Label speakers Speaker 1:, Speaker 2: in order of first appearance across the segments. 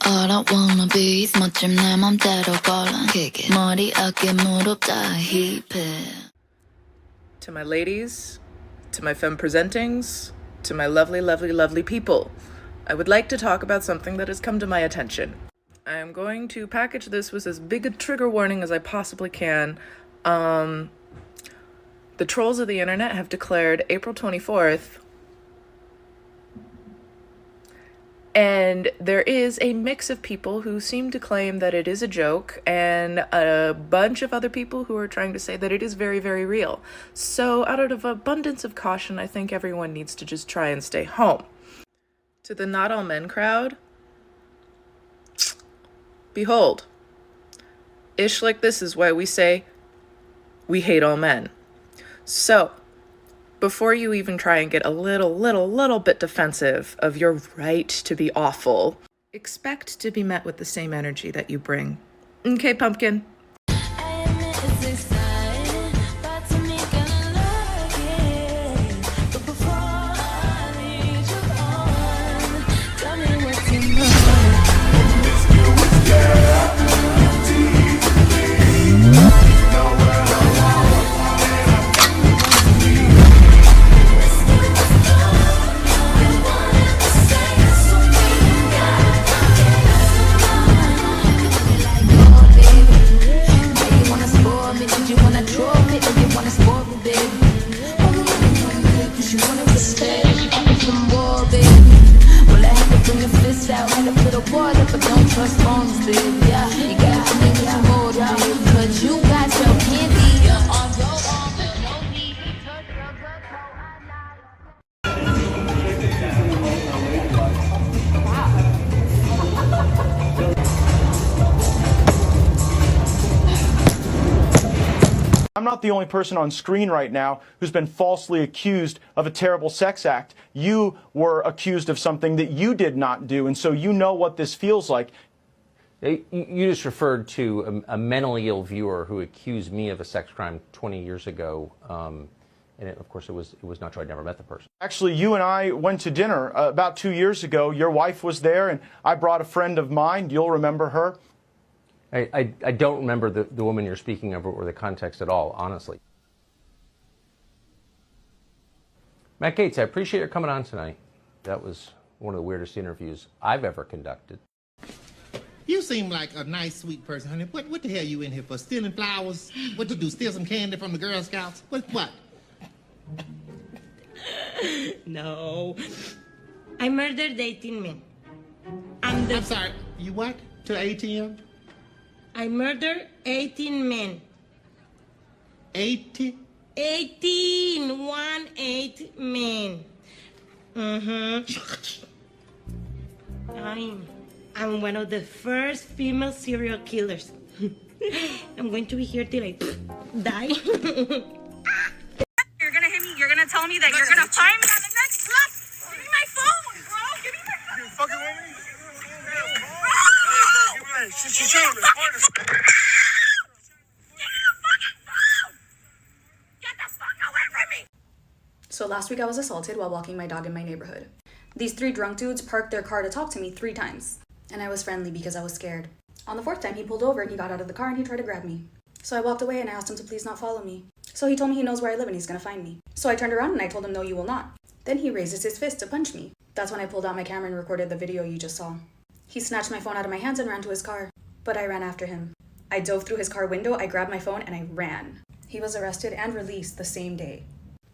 Speaker 1: All I wanna be is 멋짐 내 맘대로 골라 kick it 머리 어깨 무릎 다 힙해.
Speaker 2: To my ladies, to my femme presentings, to my lovely, lovely, lovely people, I would like to talk about something that has come to my attention. I am going to package this with as big a trigger warning as I possibly can. The trolls of the internet have declared April 24th, and there is a mix of people who seem to claim that it is a joke, and a bunch of other people who are trying to say that it is very, very real. So out of abundance of caution, I think everyone needs to just try and stay home. To the not all men crowd, behold, ish like this is why we say we hate all men. So, before you even try and get a little bit defensive of your right to be awful, expect to be met with the same energy that you bring. Okay, pumpkin?
Speaker 3: I'm not the only person on screen right now who's been falsely accused of a terrible sex act. You were accused of something that you did not do, and so you know what this feels like.
Speaker 4: You just referred to a mentally ill viewer who accused me of a sex crime 20 years ago, and of course it was not true. I'd never met the person.
Speaker 3: Actually, you and I went to dinner about 2 years ago. Your wife was there, and I brought a friend of mine. You'll remember her.
Speaker 4: I don't remember the woman you're speaking of or the context at all, honestly. Matt Gaetz, I appreciate your coming on tonight. That was one of the weirdest interviews I've ever conducted.
Speaker 5: You seem like a nice, sweet person, honey. What the hell you in here for? Stealing flowers? What you do, steal some candy from the Girl Scouts? What?
Speaker 6: No. I murdered 18 men.
Speaker 5: I'm sorry, you what? To the ATM?
Speaker 6: I murdered 18 men.
Speaker 5: 80?
Speaker 6: 18 men. I'm one of the first female serial killers. I'm going to be here till I die.
Speaker 7: You're gonna hit me. You're gonna tell me that you're gonna find me on the next block. Give me my phone, bro. Give me my phone. You fucking with me? She's trying to record us. Give me the fucking phone. Get the fuck away from me.
Speaker 8: So last week I was assaulted while walking my dog in my neighborhood. These 3 drunk dudes parked their car to talk to me 3 times. And I was friendly because I was scared. On the 4th time, he pulled over and he got out of the car and he tried to grab me. So I walked away and I asked him to please not follow me. So he told me he knows where I live and he's gonna find me. So I turned around and I told him, no, you will not. Then he raises his fist to punch me. That's when I pulled out my camera and recorded the video you just saw. He snatched my phone out of my hands and ran to his car. But I ran after him. I dove through his car window, I grabbed my phone, and I ran. He was arrested and released the same day.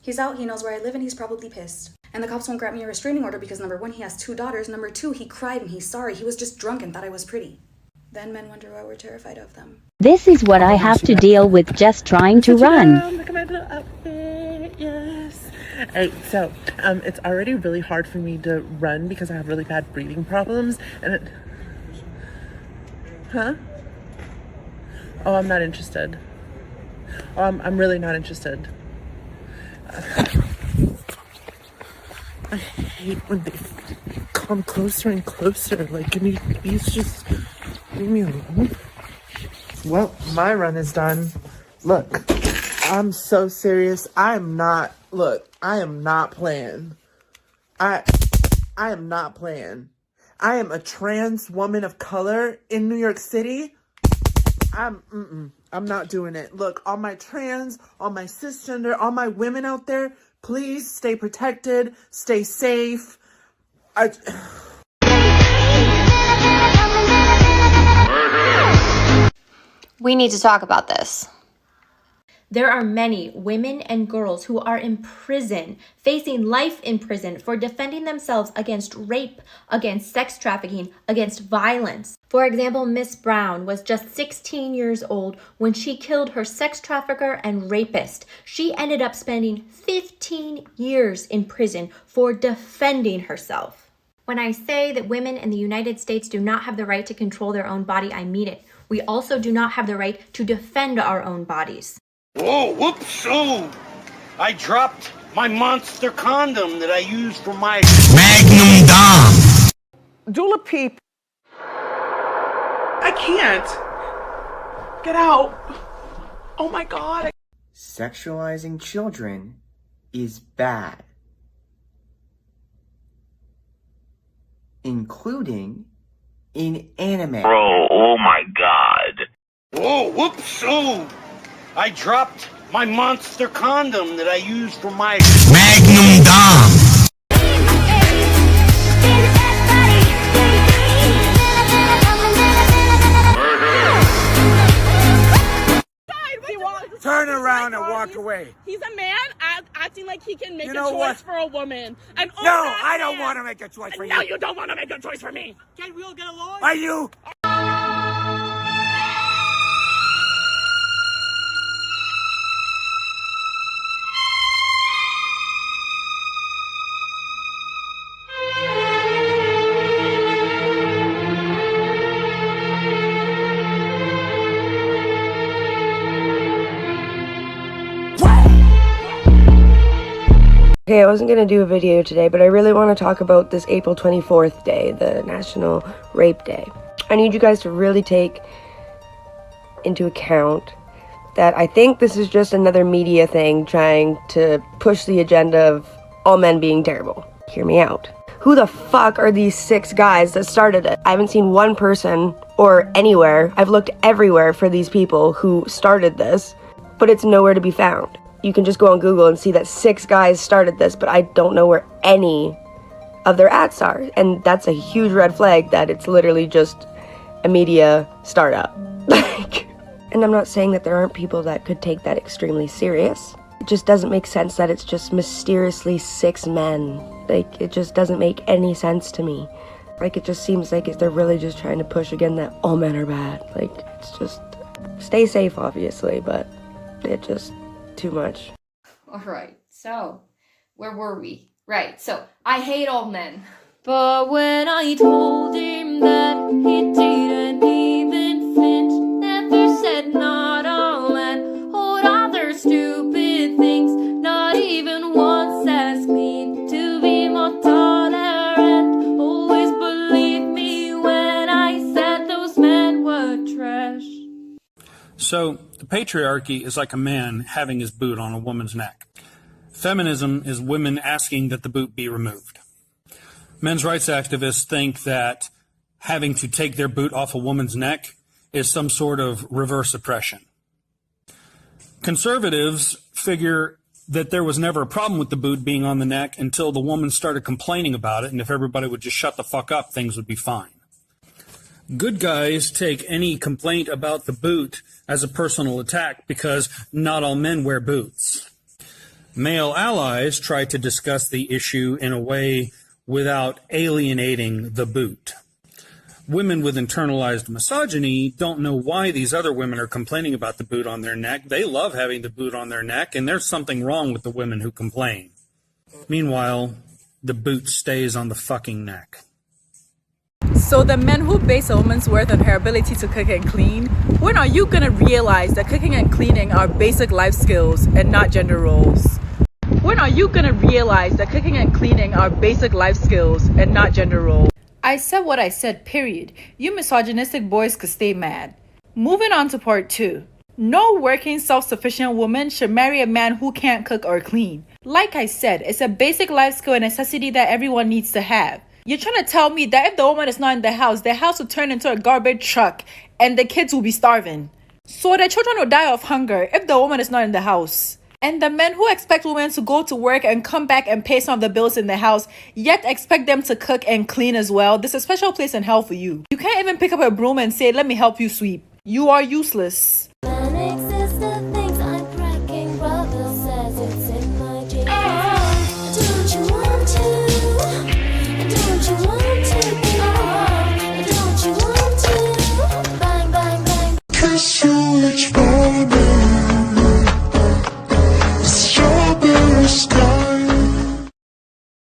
Speaker 8: He's out, he knows where I live, and he's probably pissed. And the cops won't grant me a restraining order because number 1, he has 2 daughters. Number 2, he cried and he's sorry. He was just drunk and thought I was pretty. Then men wonder why we're terrified of them.
Speaker 9: This is what I have to deal with just trying to run.
Speaker 10: Look at my little outfit, yes. Alright, so, it's already really hard for me to run because I have really bad breathing problems, and Huh? Oh, I'm not interested. Oh, I'm really not interested. I hate when they come closer and closer. Like, can you please just leave me alone? Well, my run is done. Look, I'm so serious. I am not playing. I am not playing. I am a trans woman of color in New York City. I'm not doing it. Look, all my trans, all my cisgender, all my women out there, please stay protected, stay safe.
Speaker 11: We need to talk about this.
Speaker 12: There are many women and girls who are in prison, facing life in prison for defending themselves against rape, against sex trafficking, against violence. For example, Miss Brown was just 16 years old when she killed her sex trafficker and rapist. She ended up spending 15 years in prison for defending herself. When I say that women in the United States do not have the right to control their own body, I mean it. We also do not have the right to defend our own bodies.
Speaker 13: Whoa, whoops, oh! I dropped my monster condom that I used for my Magnum Dom.
Speaker 10: Dula Peep. I can't. Get out. Oh my God.
Speaker 14: Sexualizing children is bad. Including in anime.
Speaker 13: Bro, oh my God. Whoa, whoops, oh! I dropped my monster condom that I used for my Magnum Dom.
Speaker 15: Turn around and walk away.
Speaker 16: He's a man acting like he can make
Speaker 15: You
Speaker 16: a
Speaker 15: know
Speaker 16: choice
Speaker 15: what?
Speaker 16: for a woman.
Speaker 15: No, I don't want to make a choice for you.
Speaker 16: No, you don't want to make a choice for me. Can we all get along?
Speaker 15: Are you?
Speaker 17: Okay, I wasn't going to do a video today, but I really want to talk about this April 24th day, the National Rape Day. I need you guys to really take into account that I think this is just another media thing trying to push the agenda of all men being terrible. Hear me out. Who the fuck are these 6 guys that started it? I haven't seen one person or anywhere. I've looked everywhere for these people who started this, but it's nowhere to be found. You can just go on Google and see that 6 guys started this, but I don't know where any of their ads are. And that's a huge red flag that it's literally just a media startup. And I'm not saying that there aren't people that could take that extremely serious. It just doesn't make sense that it's just mysteriously 6 men. Like, it just doesn't make any sense to me. Like, it just seems like they're really just trying to push again that all men are bad. Like, it's just, stay safe, obviously, but it just... too much.
Speaker 11: Alright, so where were we? Right, so I hate all men. But when I told him that he didn't even flinch, never said not all men hold other stupid things, not even once asked me to be more tolerant. Always believed me when I said those men were trash.
Speaker 18: So, the patriarchy is like a man having his boot on a woman's neck. Feminism is women asking that the boot be removed. Men's rights activists think that having to take their boot off a woman's neck is some sort of reverse oppression. Conservatives figure that there was never a problem with the boot being on the neck until the woman started complaining about it, and if everybody would just shut the fuck up, things would be fine. Good guys take any complaint about the boot as a personal attack because not all men wear boots. Male allies try to discuss the issue in a way without alienating the boot. Women with internalized misogyny don't know why these other women are complaining about the boot on their neck. They love having the boot on their neck, and there's something wrong with the women who complain. Meanwhile, the boot stays on the fucking neck.
Speaker 2: So the men who base a woman's worth on her ability to cook and clean, when are you gonna realize that cooking and cleaning are basic life skills and not gender roles? When are you gonna realize that cooking and cleaning are basic life skills and not gender roles? I said what I said, period. You misogynistic boys could stay mad. Moving on to part 2. No working, self-sufficient woman should marry a man who can't cook or clean. Like I said, it's a basic life skill and necessity that everyone needs to have.
Speaker 19: You're trying to tell me that if the woman is not in the house will turn into a garbage truck and the kids will be starving. So the children will die of hunger if the woman is not in the house. And the men who expect women to go to work and come back and pay some of the bills in the house, yet expect them to cook and clean as well, there's a special place in hell for you. You can't even pick up a broom and say, let me help you sweep. You are useless.
Speaker 7: So much more.